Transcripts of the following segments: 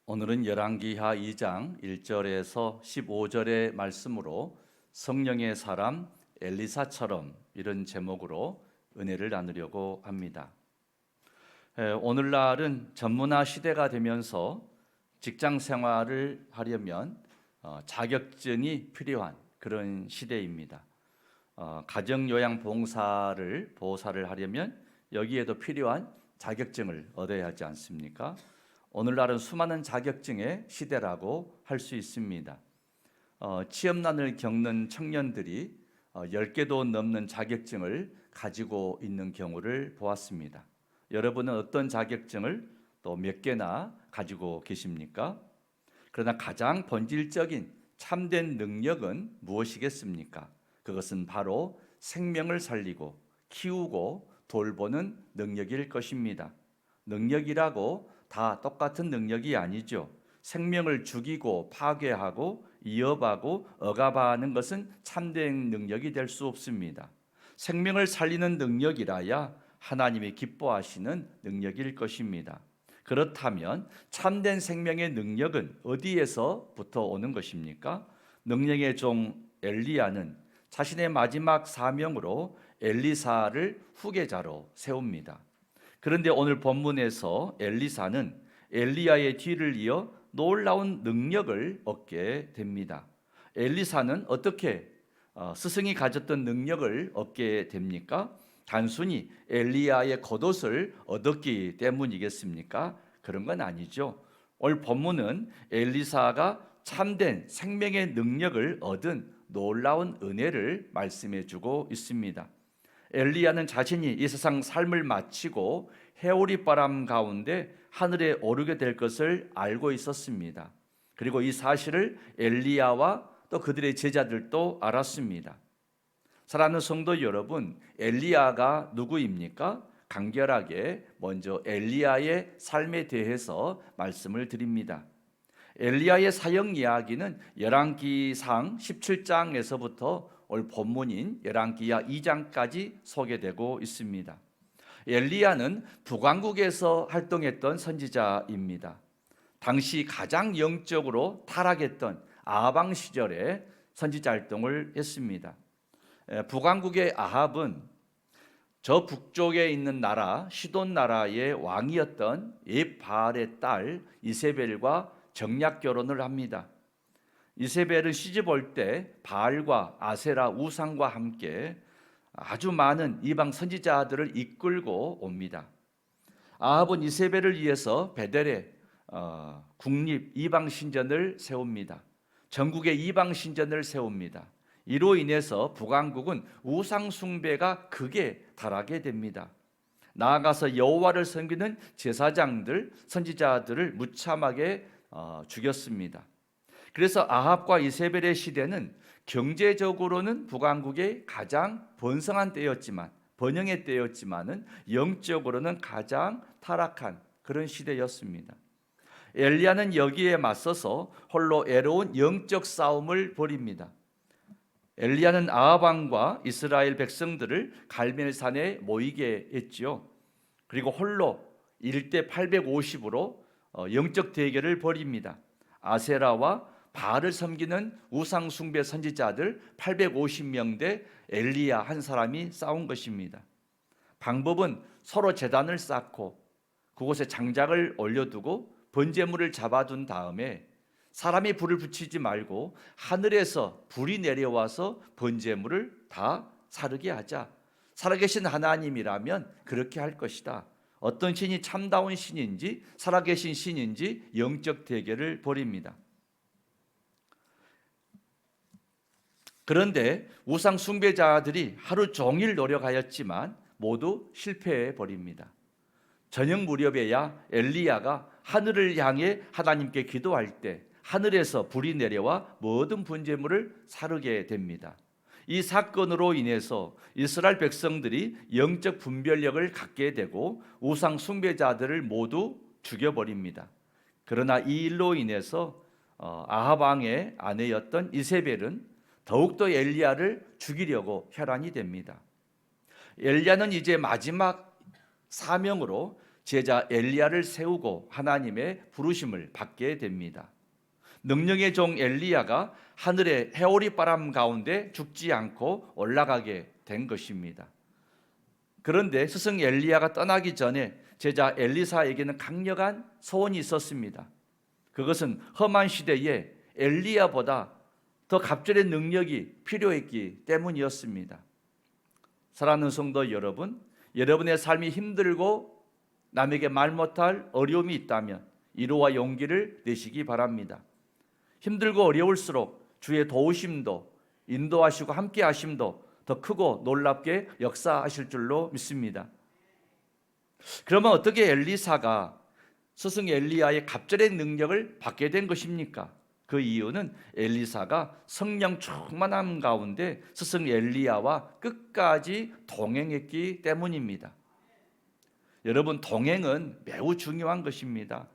오늘은 열왕기하 2장 1절에서 15절의 말씀으로 성령의 사람 엘리사처럼 이런 제목으로 은혜를 나누려고 합니다. 오늘날은 전문화 시대가 되면서 직장 생활을 하려면 자격증이 필요한 그런 시대입니다. 가정요양봉사를 보호사를 하려면 여기에도 필요한 자격증을 얻어야 하지 않습니까? 오늘날은 수많은 자격증의 시대라고 할 수 있습니다. 취업난을 겪는 청년들이 10개도 넘는 자격증을 가지고 있는 경우를 보았습니다. 여러분은 어떤 자격증을 또 몇 개나 가지고 계십니까? 그러나 가장 본질적인 참된 능력은 무엇이겠습니까? 그것은 바로 생명을 살리고 키우고 돌보는 능력일 것입니다. 능력이라고 다 똑같은 능력이 아니죠. 생명을 죽이고 파괴하고 이어하고 억압하는 것은 참된 능력이 될 수 없습니다. 생명을 살리는 능력이라야 하나님이 기뻐하시는 능력일 것입니다. 그렇다면 참된 생명의 능력은 어디에서부터 오는 것입니까? 능력의 종 엘리야는 자신의 마지막 사명으로 엘리사를 후계자로 세웁니다. 그런데 오늘 본문에서 엘리사는 엘리야의 뒤를 이어 놀라운 능력을 얻게 됩니다. 엘리사는 어떻게 스승이 가졌던 능력을 얻게 됩니까? 단순히 엘리야의 겉옷을 얻었기 때문이겠습니까? 그런 건 아니죠. 오늘 본문은 엘리사가 참된 생명의 능력을 얻은 놀라운 은혜를 말씀해 주고 있습니다. 엘리야는 자신이 이 세상 삶을 마치고 해오리 바람 가운데 하늘에 오르게 될 것을 알고 있었습니다. 그리고 이 사실을 엘리야와 또 그들의 제자들도 알았습니다. 사랑하는 성도 여러분, 엘리야가 누구입니까? 간결하게 먼저 엘리야의 삶에 대해서 말씀을 드립니다. 엘리야의 사역 이야기는 열왕기상 17장에서부터 오늘 본문인 열왕기하 2장까지 소개되고 있습니다. 엘리야는 북왕국에서 활동했던 선지자입니다. 당시 가장 영적으로 타락했던 아합 시절에 선지자 활동을 했습니다. 북왕국의 아합은 저 북쪽에 있는 나라 시돈 나라의 왕이었던 옙바알의 딸 이세벨과 정략 결혼을 합니다. 이세벨은 시집 올 때 바알과 아세라 우상과 함께 아주 많은 이방 선지자들을 이끌고 옵니다. 아합은 이세벨을 위해서 베델에 국립 이방 신전을 세웁니다. 전국에 이방 신전을 세웁니다. 이로 인해서 북왕국은 우상 숭배가 극에 달하게 됩니다. 나아가서 여호와를 섬기는 제사장들, 선지자들을 무참하게 죽였습니다. 그래서 아합과 이세벨의 시대는 경제적으로는 북왕국의 가장 번성한 때였지만, 번영의 때였지만은 영적으로는 가장 타락한 그런 시대였습니다. 엘리야는 여기에 맞서서 홀로 애로운 영적 싸움을 벌입니다. 엘리야는 아합 왕과 이스라엘 백성들을 갈멜산에 모이게 했지요. 그리고 홀로 1대 850으로 영적 대결을 벌입니다. 아세라와 바알을 섬기는 우상 숭배 선지자들 850명 대 엘리야 한 사람이 싸운 것입니다. 방법은 서로 제단을 쌓고 그곳에 장작을 올려두고 번제물을 잡아둔 다음에 사람이 불을 붙이지 말고 하늘에서 불이 내려와서 번제물을 다 사르게 하자. 살아계신 하나님이라면 그렇게 할 것이다. 어떤 신이 참다운 신인지 살아계신 신인지 영적 대결을 벌입니다. 그런데 우상 숭배자들이 하루 종일 노력하였지만 모두 실패해 버립니다. 저녁 무렵에야 엘리야가 하늘을 향해 하나님께 기도할 때 하늘에서 불이 내려와 모든 번제물을 사르게 됩니다. 이 사건으로 인해서 이스라엘 백성들이 영적 분별력을 갖게 되고 우상 숭배자들을 모두 죽여버립니다. 그러나 이 일로 인해서 아합 왕의 아내였던 이세벨은 더욱더 엘리야를 죽이려고 혈안이 됩니다. 엘리야는 이제 마지막 사명으로 제자 엘리야를 세우고 하나님의 부르심을 받게 됩니다. 능력의 종 엘리야가 하늘의 해오리 바람 가운데 죽지 않고 올라가게 된 것입니다. 그런데 스승 엘리야가 떠나기 전에 제자 엘리사에게는 강력한 소원이 있었습니다. 그것은 험한 시대에 엘리야보다 더 갑절의 능력이 필요했기 때문이었습니다. 사랑하는 성도 여러분, 여러분의 삶이 힘들고 남에게 말 못할 어려움이 있다면 위로와 용기를 내시기 바랍니다. 힘들고 어려울수록 주의 도우심도 인도하시고 함께 하심도 더 크고 놀랍게 역사하실 줄로 믿습니다. 그러면 어떻게 엘리사가 스승 엘리야의 갑절의 능력을 받게 된 것입니까? 그 이유는 엘리사가 성령 충만함 가운데 스승 엘리야와 끝까지 동행했기 때문입니다. 여러분, 동행은 매우 중요한 것입니다.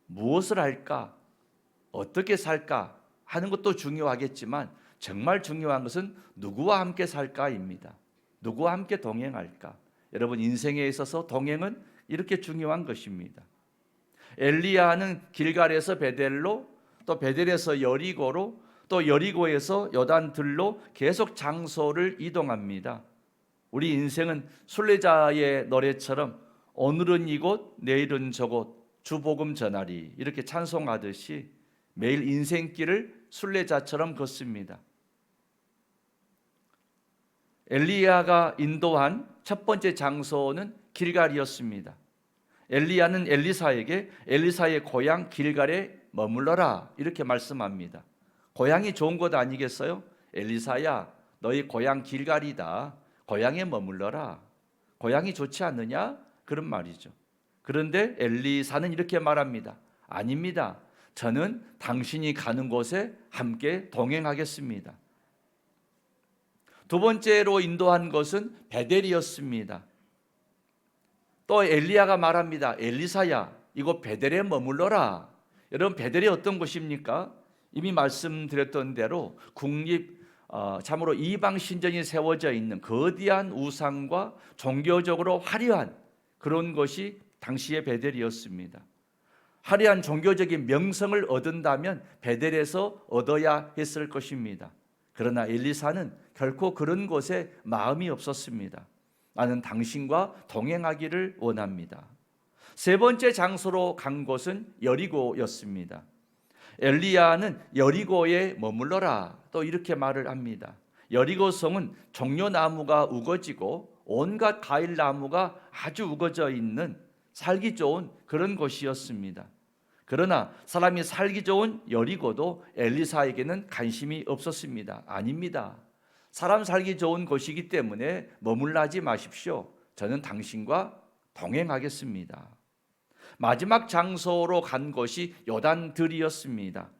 무엇을 할까, 어떻게 살까 하는 것도 중요하겠지만 정말 중요한 것은 누구와 함께 살까입니다. 누구와 함께 동행할까? 여러분, 인생에 있어서 동행은 이렇게 중요한 것입니다. 엘리야는 길갈에서 베델로, 또 베델에서 여리고로, 또 여리고에서 요단들로 계속 장소를 이동합니다. 우리 인생은 순례자의 노래처럼 오늘은 이곳, 내일은 저곳, 주복음 전하리 이렇게 찬송하듯이 매일 인생길을 순례자처럼 걷습니다. 엘리야가 인도한 첫 번째 장소는 길갈이었습니다. 엘리야는 엘리사에게 엘리사의 고향 길갈에 머물러라 이렇게 말씀합니다. 고향이 좋은 곳 아니겠어요? 엘리사야, 너희 고향 길갈이다. 고향에 머물러라. 고향이 좋지 않느냐? 그런 말이죠. 그런데 엘리사는 이렇게 말합니다. 아닙니다. 저는 당신이 가는 곳에 함께 동행하겠습니다. 두 번째로 인도한 것은 베델이었습니다. 또 엘리야가 말합니다. 엘리사야, 이곳 베델에 머물러라. 여러분, 베델이 어떤 곳입니까? 이미 말씀드렸던 대로 참으로 이방 신전이 세워져 있는 거대한 우상과 종교적으로 화려한 그런 것이 당시의 베델이었습니다. 화려한 종교적인 명성을 얻은다면 베델에서 얻어야 했을 것입니다. 그러나 엘리사는 결코 그런 곳에 마음이 없었습니다. 나는 당신과 동행하기를 원합니다. 세 번째 장소로 간 곳은 여리고였습니다. 엘리야는 여리고에 머물러라 또 이렇게 말을 합니다. 여리고 성은 종려나무가 우거지고 온갖 과일나무가 아주 우거져 있는 살기 좋은 그런 곳이었습니다. 그러나 사람이 살기 좋은 여리고도 엘리사에게는 관심이 없었습니다. 아닙니다. 사람 살기 좋은 곳이기 때문에 머물러지 마십시오. 저는 당신과 동행하겠습니다. 마지막 장소로 간 곳이 요단들이었습니다.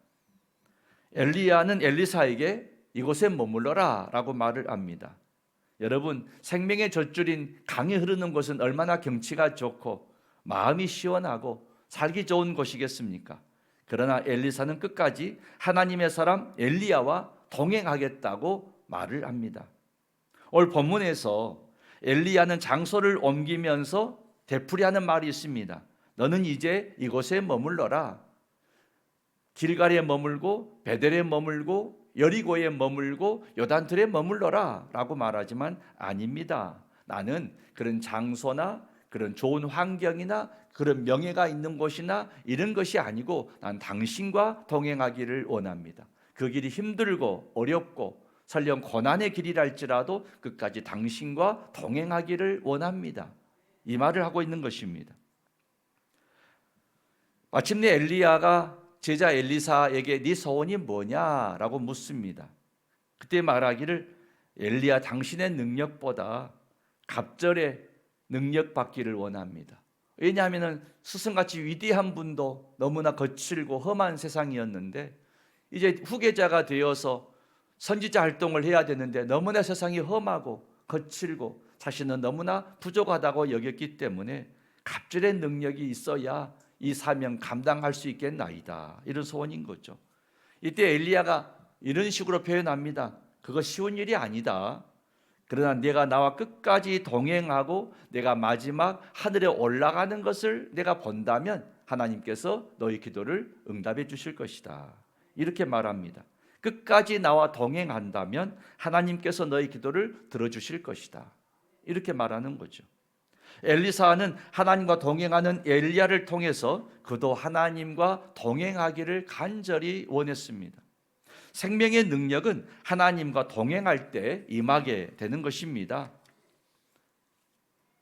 엘리야는 엘리사에게 이곳에 머물러라 라고 말을 합니다. 여러분, 생명의 젖줄인 강이 흐르는 곳은 얼마나 경치가 좋고 마음이 시원하고 살기 좋은 곳이겠습니까? 그러나 엘리사는 끝까지 하나님의 사람 엘리야와 동행하겠다고 말을 합니다. 오늘 본문에서 엘리야는 장소를 옮기면서 되풀이하는 말이 있습니다. 너는 이제 이곳에 머물러라. 길갈에 머물고 베델에 머물고 여리고에 머물고 요단들에 머물러라 라고 말하지만 아닙니다. 나는 그런 장소나 그런 좋은 환경이나 그런 명예가 있는 곳이나 이런 것이 아니고 난 당신과 동행하기를 원합니다. 그 길이 힘들고 어렵고 설령 고난의 길이랄지라도 끝까지 당신과 동행하기를 원합니다. 이 말을 하고 있는 것입니다. 마침내 엘리야가 제자 엘리사에게 네 소원이 뭐냐라고 묻습니다. 그때 말하기를 엘리야, 당신의 능력보다 갑절의 능력 받기를 원합니다. 왜냐하면 스승같이 위대한 분도 너무나 거칠고 험한 세상이었는데 이제 후계자가 되어서 선지자 활동을 해야 되는데 너무나 세상이 험하고 거칠고 자신은 너무나 부족하다고 여겼기 때문에 갑절의 능력이 있어야 이 사명 감당할 수 있겠나이다. 이런 소원인 거죠. 이때 엘리야가 이런 식으로 표현합니다. 그거 쉬운 일이 아니다. 그러나 내가 나와 끝까지 동행하고 내가 마지막 하늘에 올라가는 것을 내가 본다면 하나님께서 너희 기도를 응답해 주실 것이다. 이렇게 말합니다. 끝까지 나와 동행한다면 하나님께서 너희 기도를 들어주실 것이다. 이렇게 말하는 거죠. 엘리사는 하나님과 동행하는 엘리야를 통해서 그도 하나님과 동행하기를 간절히 원했습니다. 생명의 능력은 하나님과 동행할 때 임하게 되는 것입니다.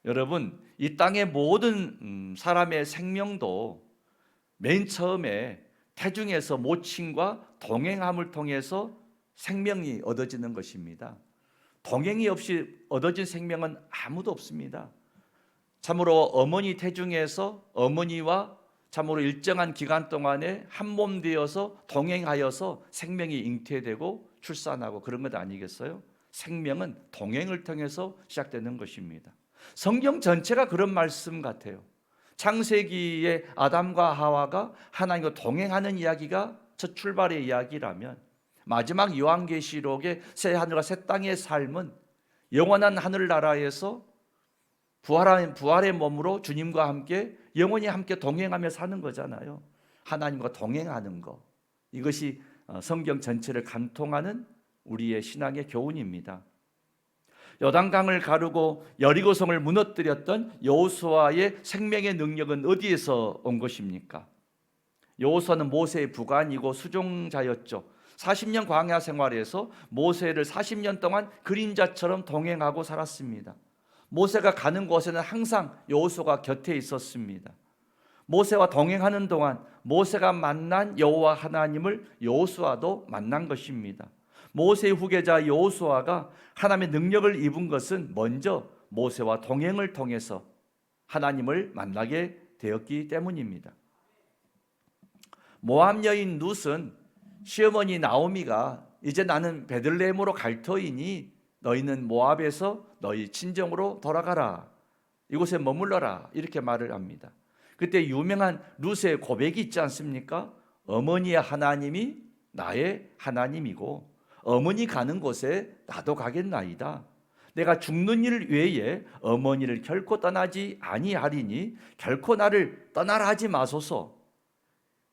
여러분, 이 땅의 모든 사람의 생명도 맨 처음에 태중에서 모친과 동행함을 통해서 생명이 얻어지는 것입니다. 동행이 없이 얻어진 생명은 아무도 없습니다. 참으로 어머니 태중에서 어머니와 참으로 일정한 기간 동안에 한 몸 되어서 동행하여서 생명이 잉태되고 출산하고 그런 것 아니겠어요? 생명은 동행을 통해서 시작되는 것입니다. 성경 전체가 그런 말씀 같아요. 창세기의 아담과 하와가 하나님과 동행하는 이야기가 첫 출발의 이야기라면 마지막 요한계시록의 새 하늘과 새 땅의 삶은 영원한 하늘나라에서 부활의 몸으로 주님과 함께 영원히 함께 동행하며 사는 거잖아요. 하나님과 동행하는 거, 이것이 성경 전체를 관통하는 우리의 신앙의 교훈입니다. 요단강을 가르고 여리고성을 무너뜨렸던 여호수아의 생명의 능력은 어디에서 온 것입니까? 여호수아는 모세의 부관이고 수종자였죠. 40년 광야 생활에서 모세를 40년 동안 그림자처럼 동행하고 살았습니다. 모세가 가는 곳에는 항상 여호수아가 곁에 있었습니다. 모세와 동행하는 동안 모세가 만난 여호와 하나님을 여호수아도 만난 것입니다. 모세의 후계자 여호수아가 하나님의 능력을 입은 것은 먼저 모세와 동행을 통해서 하나님을 만나게 되었기 때문입니다. 모압 여인 룻은 시어머니 나오미가 이제 나는 베들레헴으로 갈 터이니 너희는 모압에서 너희 친정으로 돌아가라, 이곳에 머물러라, 이렇게 말을 합니다. 그때 유명한 룻의 고백이 있지 않습니까? 어머니의 하나님이 나의 하나님이고 어머니 가는 곳에 나도 가겠나이다. 내가 죽는 일 외에 어머니를 결코 떠나지 아니하리니 결코 나를 떠나라 하지 마소서.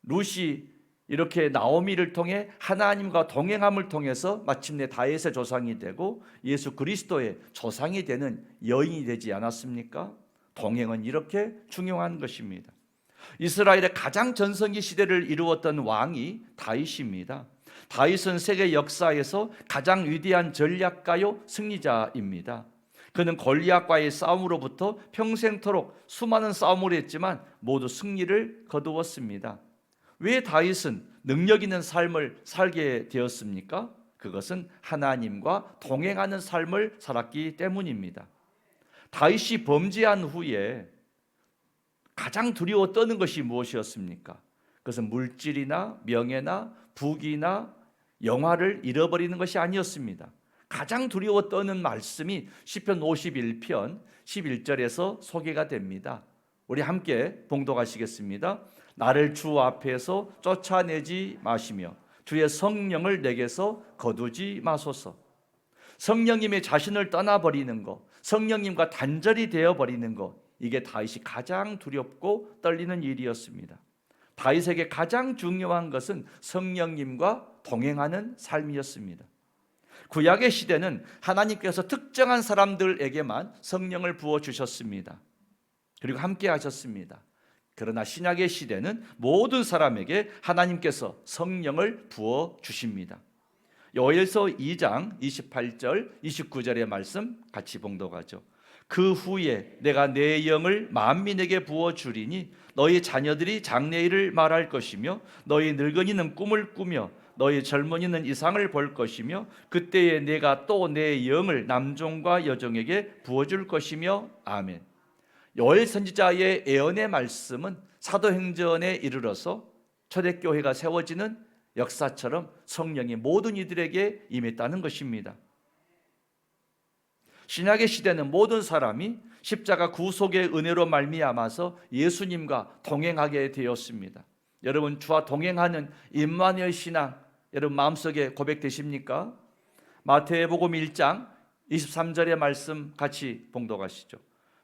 룻이 이렇게 나오미를 통해 하나님과 동행함을 통해서 마침내 다윗의 조상이 되고 예수 그리스도의 조상이 되는 여인이 되지 않았습니까? 동행은 이렇게 중요한 것입니다. 이스라엘의 가장 전성기 시대를 이루었던 왕이 다윗입니다. 다윗은 세계 역사에서 가장 위대한 전략가요 승리자입니다. 그는 골리앗과의 싸움으로부터 평생토록 수많은 싸움을 했지만 모두 승리를 거두었습니다. 왜 다윗은 능력 있는 삶을 살게 되었습니까? 그것은 하나님과 동행하는 삶을 살았기 때문입니다. 다윗이 범죄한 후에 가장 두려워 떠는 것이 무엇이었습니까? 그것은 물질이나 명예나 부귀나 영화를 잃어버리는 것이 아니었습니다. 가장 두려워 떠는 말씀이 시편 51편 11절에서 소개가 됩니다. 우리 함께 봉독하시겠습니다. 나를 주 앞에서 쫓아내지 마시며 주의 성령을 내게서 거두지 마소서. 성령님의 자신을 떠나버리는 것, 성령님과 단절이 되어버리는 것, 이게 다윗이 가장 두렵고 떨리는 일이었습니다. 다윗에게 가장 중요한 것은 성령님과 동행하는 삶이었습니다. 구약의 시대는 하나님께서 특정한 사람들에게만 성령을 부어주셨습니다. 그리고 함께 하셨습니다. 그러나 신약의 시대는 모든 사람에게 하나님께서 성령을 부어주십니다. 요엘서 2장 28절 29절의 말씀 같이 봉독하죠. 그 후에 내가 내 영을 만민에게 부어주리니 너희 자녀들이 장래일을 말할 것이며 너희 늙은이는 꿈을 꾸며 너희 젊은이는 이상을 볼 것이며 그때에 내가 또 내 영을 남종과 여종에게 부어줄 것이며 아멘. 요엘 선지자의 예언의 말씀은 사도행전에 이르러서 초대교회가 세워지는 역사처럼 성령이 모든 이들에게 임했다는 것입니다. 신약의 시대는 모든 사람이 십자가 구속의 은혜로 말미암아서 예수님과 동행하게 되었습니다. 여러분, 주와 동행하는 임마누엘 신앙 여러분 마음속에 고백되십니까? 마태복음 1장 23절의 말씀 같이 봉독하시죠.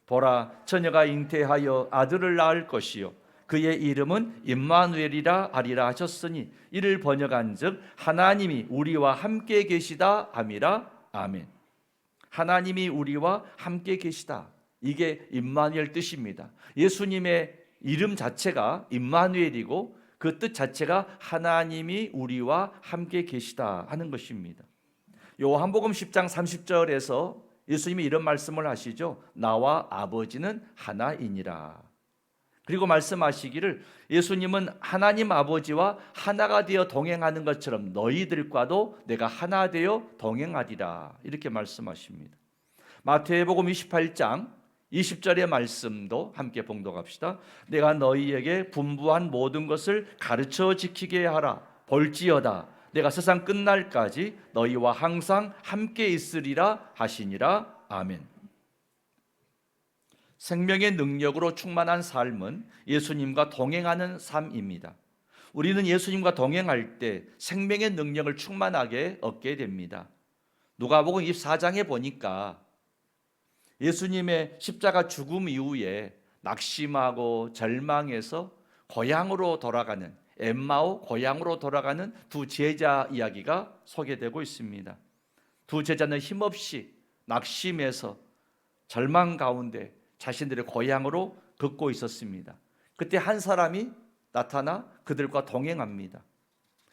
보라, 처녀가 잉태하여 아들을 낳을 것이요 그의 이름은 임마누엘이라 하리라 하셨으니 이를 번역한즉 하나님이 우리와 함께 계시다 함이라. 아멘. 하나님이 우리와 함께 계시다, 이게 임마누엘 뜻입니다. 예수님의 이름 자체가 임마누엘이고 그 뜻 자체가 하나님이 우리와 함께 계시다 하는 것입니다. 요한복음 10장 30절에서 예수님이 이런 말씀을 하시죠. 나와 아버지는 하나이니라. 그리고 말씀하시기를 예수님은 하나님 아버지와 하나가 되어 동행하는 것처럼 너희들과도 내가 하나 되어 동행하리라, 이렇게 말씀하십니다. 마태복음 28장 20절의 말씀도 함께 봉독합시다. 내가 너희에게 분부한 모든 것을 가르쳐 지키게 하라. 볼지어다 내가 세상 끝날까지 너희와 항상 함께 있으리라 하시니라. 아멘. 생명의 능력으로 충만한 삶은 예수님과 동행하는 삶입니다. 우리는 예수님과 동행할 때 생명의 능력을 충만하게 얻게 됩니다. 누가복음 24장에 보니까 예수님의 십자가 죽음 이후에 낙심하고 절망해서 고향으로 돌아가는, 엠마오 고향으로 돌아가는 두 제자 이야기가 소개되고 있습니다. 두 제자는 힘없이 낙심해서 절망 가운데 자신들의 고향으로 걷고 있었습니다. 그때 한 사람이 나타나 그들과 동행합니다.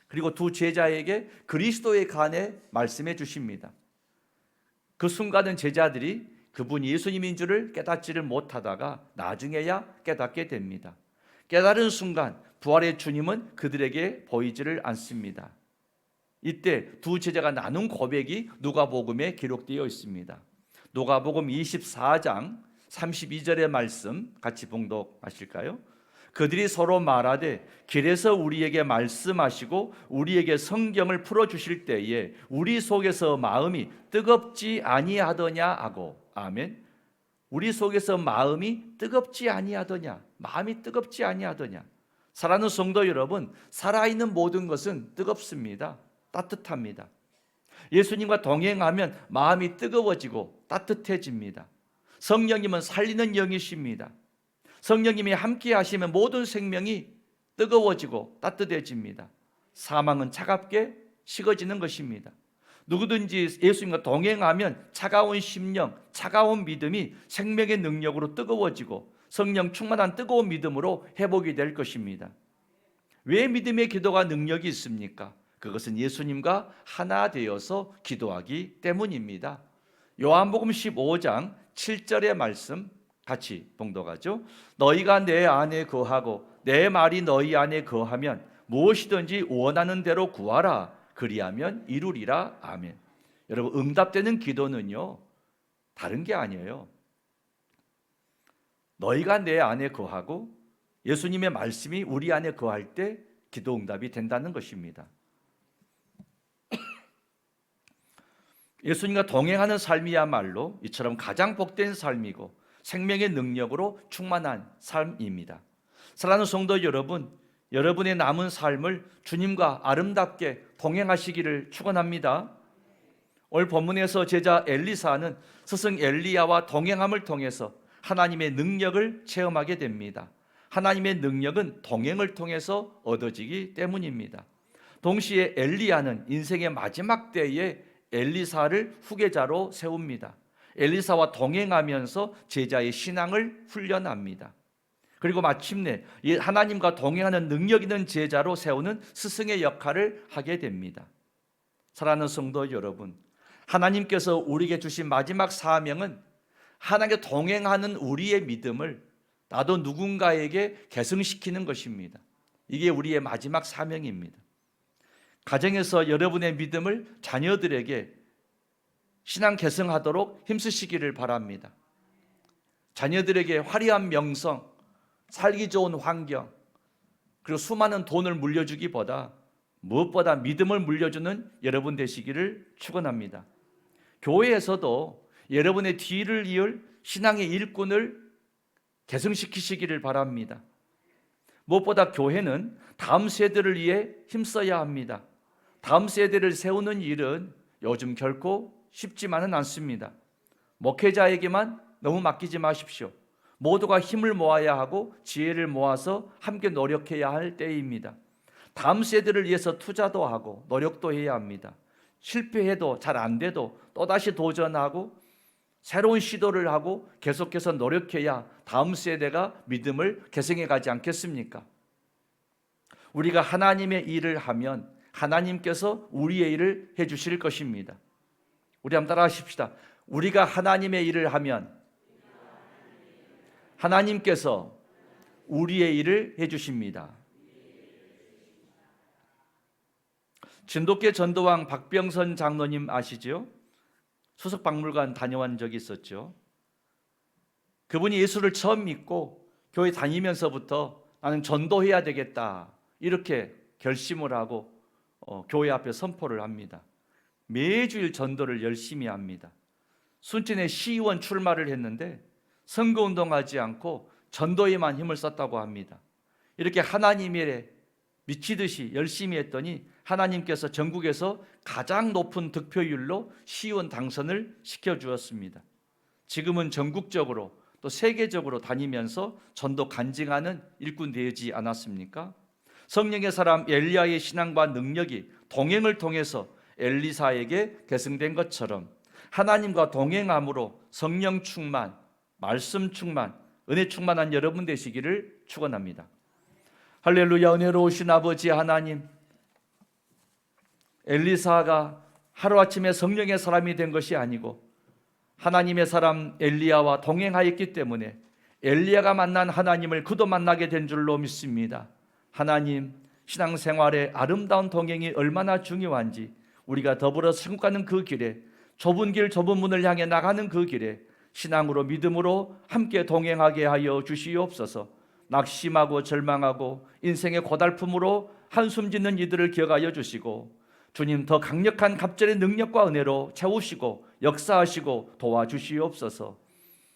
그리고 두 제자에게 그리스도의 간에 말씀해 주십니다. 그 순간은 제자들이 그분이 예수님인 줄을 깨닫지를 못하다가 나중에야 깨닫게 됩니다. 깨달은 순간 부활의 주님은 그들에게 보이지를 않습니다. 이때 두 제자가 나눈 고백이 누가복음에 기록되어 있습니다. 누가복음 24장 32절의 말씀 같이 봉독하실까요? 그들이 서로 말하되 길에서 우리에게 말씀하시고 우리에게 성경을 풀어주실 때에 우리 속에서 마음이 뜨겁지 아니하더냐 하고. 아멘. 우리 속에서 마음이 뜨겁지 아니하더냐, 마음이 뜨겁지 아니하더냐. 사랑하는 성도 여러분, 살아있는 모든 것은 뜨겁습니다. 따뜻합니다. 예수님과 동행하면 마음이 뜨거워지고 따뜻해집니다. 성령님은 살리는 영이십니다. 성령님이 함께 하시면 모든 생명이 뜨거워지고 따뜻해집니다. 사망은 차갑게 식어지는 것입니다. 누구든지 예수님과 동행하면 차가운 심령, 차가운 믿음이 생명의 능력으로 뜨거워지고 성령 충만한 뜨거운 믿음으로 회복이 될 것입니다. 왜 믿음의 기도가 능력이 있습니까? 그것은 예수님과 하나 되어서 기도하기 때문입니다. 요한복음 15장 7절의 말씀 같이 봉독하죠. 너희가 내 안에 거하고 내 말이 너희 안에 거하면 무엇이든지 원하는 대로 구하라. 그리하면 이루리라. 아멘. 여러분, 응답되는 기도는요 다른 게 아니에요. 너희가 내 안에 거하고 예수님의 말씀이 우리 안에 거할 때 기도 응답이 된다는 것입니다. 예수님과 동행하는 삶이야말로 이처럼 가장 복된 삶이고 생명의 능력으로 충만한 삶입니다. 사랑하는 성도 여러분, 여러분의 남은 삶을 주님과 아름답게 동행하시기를 축원합니다. 오늘 본문에서 제자 엘리사는 스승 엘리야와 동행함을 통해서 하나님의 능력을 체험하게 됩니다. 하나님의 능력은 동행을 통해서 얻어지기 때문입니다. 동시에 엘리야는 인생의 마지막 때에 엘리사를 후계자로 세웁니다. 엘리사와 동행하면서 제자의 신앙을 훈련합니다. 그리고 마침내 하나님과 동행하는 능력 있는 제자로 세우는 스승의 역할을 하게 됩니다. 사랑하는 성도 여러분, 하나님께서 우리에게 주신 마지막 사명은 하나님과 동행하는 우리의 믿음을 나도 누군가에게 계승시키는 것입니다. 이게 우리의 마지막 사명입니다. 가정에서 여러분의 믿음을 자녀들에게 신앙 계승하도록 힘쓰시기를 바랍니다. 자녀들에게 화려한 명성, 살기 좋은 환경, 그리고 수많은 돈을 물려주기보다 무엇보다 믿음을 물려주는 여러분 되시기를 축원합니다. 교회에서도 여러분의 뒤를 이을 신앙의 일꾼을 계승시키시기를 바랍니다. 무엇보다 교회는 다음 세대를 위해 힘써야 합니다. 다음 세대를 세우는 일은 요즘 결코 쉽지만은 않습니다. 목회자에게만 너무 맡기지 마십시오. 모두가 힘을 모아야 하고 지혜를 모아서 함께 노력해야 할 때입니다. 다음 세대를 위해서 투자도 하고 노력도 해야 합니다. 실패해도 잘 안 돼도 또다시 도전하고 새로운 시도를 하고 계속해서 노력해야 다음 세대가 믿음을 계승해 가지 않겠습니까? 우리가 하나님의 일을 하면 하나님께서 우리의 일을 해 주실 것입니다. 우리 한번 따라 하십시다. 우리가 하나님의 일을 하면 하나님께서 우리의 일을 해 주십니다. 진돗개 전도왕 박병선 장로님 아시죠? 수석박물관 다녀온 적이 있었죠. 그분이 예수를 처음 믿고 교회 다니면서부터 나는 전도해야 되겠다 이렇게 결심을 하고 교회 앞에 선포를 합니다. 매주일 전도를 열심히 합니다. 순천에 시의원 출마를 했는데 선거운동하지 않고 전도에만 힘을 썼다고 합니다. 이렇게 하나님의 미치듯이 열심히 했더니 하나님께서 전국에서 가장 높은 득표율로 시의원 당선을 시켜주었습니다. 지금은 전국적으로 또 세계적으로 다니면서 전도 간증하는 일꾼 되지 않았습니까? 성령의 사람 엘리야의 신앙과 능력이 동행을 통해서 엘리사에게 계승된 것처럼 하나님과 동행함으로 성령 충만, 말씀 충만, 은혜 충만한 여러분 되시기를 축원합니다. 할렐루야. 은혜로우신 아버지 하나님, 엘리사가 하루아침에 성령의 사람이 된 것이 아니고 하나님의 사람 엘리야와 동행하였기 때문에 엘리야가 만난 하나님을 그도 만나게 된 줄로 믿습니다. 하나님, 신앙생활의 아름다운 동행이 얼마나 중요한지 우리가 더불어 천국 가는 그 길에 좁은 길 좁은 문을 향해 나가는 그 길에 신앙으로 믿음으로 함께 동행하게 하여 주시옵소서. 낙심하고 절망하고 인생의 고달픔으로 한숨 짓는 이들을 기억하여 주시고 주님 더 강력한 갑절의 능력과 은혜로 채우시고 역사하시고 도와주시옵소서.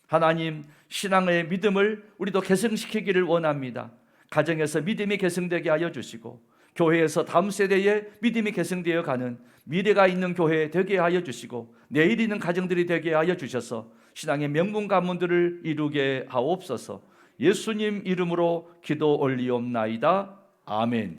하나님, 신앙의 믿음을 우리도 계승시키기를 원합니다. 가정에서 믿음이 계승되게 하여 주시고 교회에서 다음 세대에 믿음이 계승되어 가는 미래가 있는 교회 되게 하여 주시고 내일 있는 가정들이 되게 하여 주셔서 신앙의 명문 가문들을 이루게 하옵소서. 예수님 이름으로 기도 올리옵나이다. 아멘.